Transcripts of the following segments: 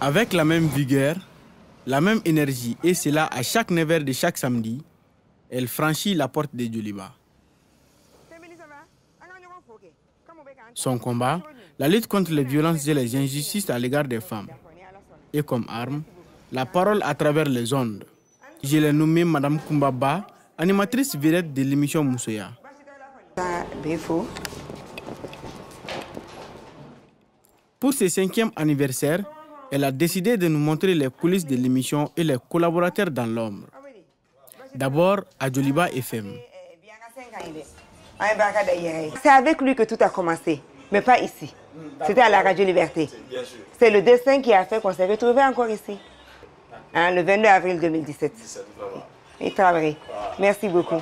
Avec la même vigueur, la même énergie, et cela à chaque 9h de chaque samedi, elle franchit la porte de Djoliba. Son combat, la lutte contre les violences et les injustices à l'égard des femmes. Et comme arme, la parole à travers les ondes. Je l'ai nommée Madame Kumbaba, animatrice vedette de l'émission Moussoya. Pour ce 5e anniversaire, elle a décidé de nous montrer les coulisses de l'émission et les collaborateurs dans l'ombre. D'abord à Djoliba FM. C'est avec lui que tout a commencé, mais pas ici. C'était à la Radio Liberté. C'est le destin qui a fait qu'on s'est retrouvé encore ici. Le 22 avril 2017. Il travaille. Merci beaucoup.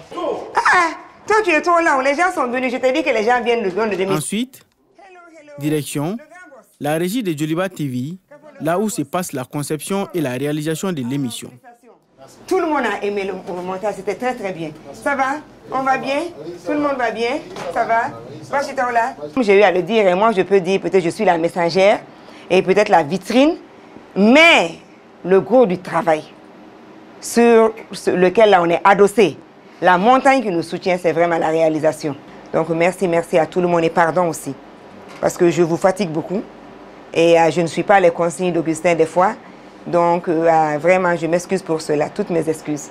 Ah, toi tu es trop là, les gens sont venus. Je t'ai dit que les gens viennent le long de 2017. Ensuite, direction, la régie de Djoliba TV, là où se passe la conception et la réalisation de l'émission. Tout le monde a aimé le montage, c'était très très bien. Ça va? On va bien? Tout le monde va bien? Ça va? Là. J'ai eu à le dire et moi je peux dire peut-être je suis la messagère et peut-être la vitrine, mais le gros du travail sur lequel là, on est adossé, la montagne qui nous soutient, c'est vraiment la réalisation. Donc merci à tout le monde et pardon aussi parce que je vous fatigue beaucoup et je ne suis pas les consignes d'Augustin des fois. Donc, vraiment, je m'excuse pour cela, toutes mes excuses.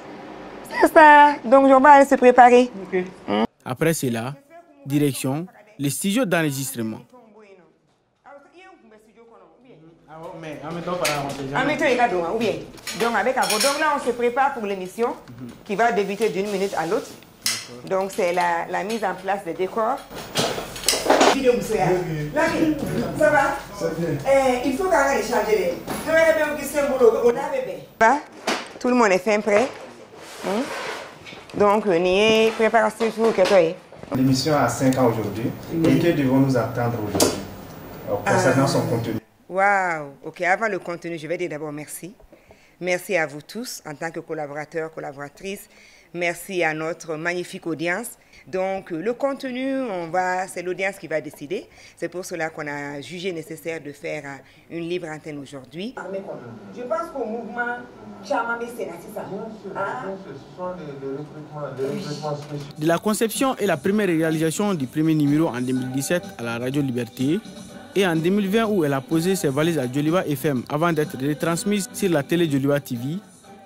C'est ça, donc on va aller se préparer. Okay. Après cela, direction, les studios d'enregistrement. Donc, là, on se prépare pour l'émission qui va débuter d'une minute à l'autre. Donc, c'est la mise en place des décors. Ça va? Il faut quand même changer. Tout le monde est fin prêt. Donc, ni préparation pour que toi. L'émission a 5 ans aujourd'hui. Et que devons-nous attendre aujourd'hui concernant son contenu? Waouh! Ok, avant le contenu, je vais dire d'abord merci. Merci à vous tous en tant que collaborateurs, collaboratrices. Merci à notre magnifique audience. Donc, le contenu, c'est l'audience qui va décider. C'est pour cela qu'on a jugé nécessaire de faire une libre antenne aujourd'hui. Je pense qu'au mouvement Chamamé, c'est ça. De la conception et la première réalisation du premier numéro en 2017 à la Radio Liberté et en 2020 où elle a posé ses valises à Djoliba FM avant d'être retransmise sur la télé Djoliba TV,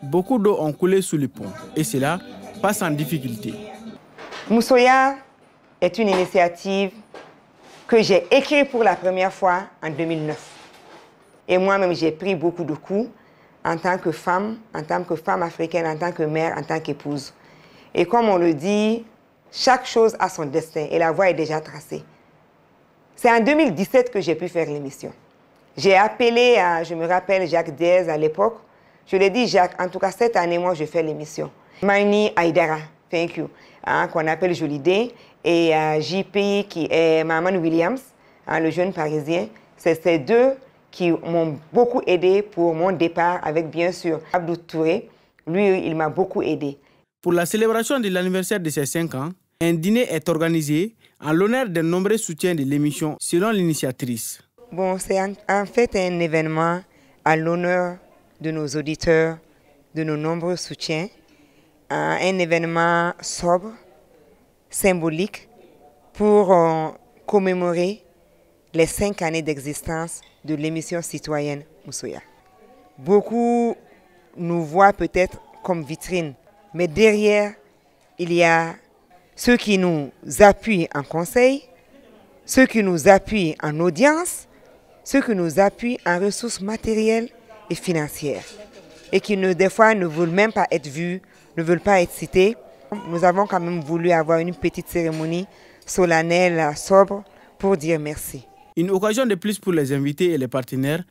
beaucoup d'eau ont coulé sous le pont et cela passe en difficulté. Moussoya est une initiative que j'ai écrite pour la première fois en 2009. Et moi-même, j'ai pris beaucoup de coups en tant que femme africaine, en tant que mère, en tant qu'épouse. Et comme on le dit, chaque chose a son destin et la voie est déjà tracée. C'est en 2017 que j'ai pu faire l'émission. J'ai appelé, je me rappelle, Jacques Diaz à l'époque. Je lui ai dit, Jacques, en tout cas, cette année, moi, je fais l'émission. Maïni Aïdara, thank you, qu'on appelle Jolidé, et JP, qui est Maman Williams, le jeune Parisien. C'est ces deux qui m'ont beaucoup aidé pour mon départ avec, bien sûr, Abdou Touré. Lui, il m'a beaucoup aidé. Pour la célébration de l'anniversaire de ses 5 ans, un dîner est organisé en l'honneur des nombreux soutiens de l'émission, selon l'initiatrice. Bon, c'est en fait un événement à l'honneur de nos auditeurs, de nos nombreux soutiens. Un événement sobre, symbolique, pour commémorer les 5 années d'existence de l'émission citoyenne Moussoya. Beaucoup nous voient peut-être comme vitrine, mais derrière, il y a ceux qui nous appuient en conseil, ceux qui nous appuient en audience, ceux qui nous appuient en ressources matérielles et financières, et qui des fois ne veulent même pas être vus, ne veulent pas être cités. Nous avons quand même voulu avoir une petite cérémonie solennelle, sobre, pour dire merci. Une occasion de plus pour les invités et les partenaires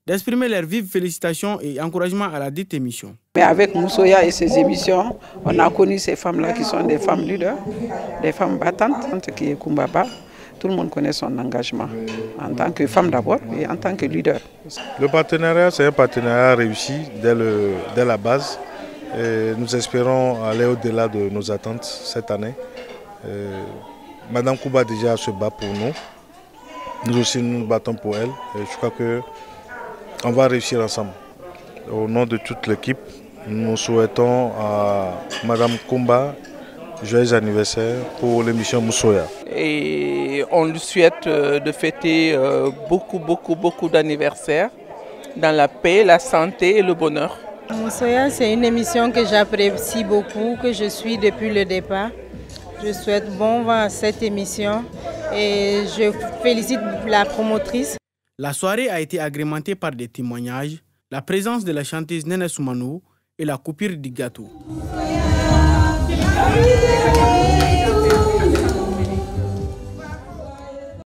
d'exprimer leurs vives félicitations et encouragements à la dite émission. Mais avec Moussoya et ses émissions, on a connu ces femmes-là qui sont des femmes leaders, des femmes battantes, qui est Kumbaba. Tout le monde connaît son engagement, en tant que femme d'abord et en tant que leader. Le partenariat, c'est un partenariat réussi dès la base. Et nous espérons aller au-delà de nos attentes cette année. Madame Kouba déjà se bat pour nous. Nous aussi nous battons pour elle. Et je crois que on va réussir ensemble. Au nom de toute l'équipe, nous souhaitons à Madame Kumba joyeux anniversaire pour l'émission Moussoya. Et on lui souhaite de fêter beaucoup d'anniversaires dans la paix, la santé et le bonheur. Moussoya, c'est une émission que j'apprécie beaucoup, que je suis depuis le départ. Je souhaite bon vent à cette émission et je félicite la promotrice. La soirée a été agrémentée par des témoignages, la présence de la chanteuse Nene Soumano et la coupure du gâteau.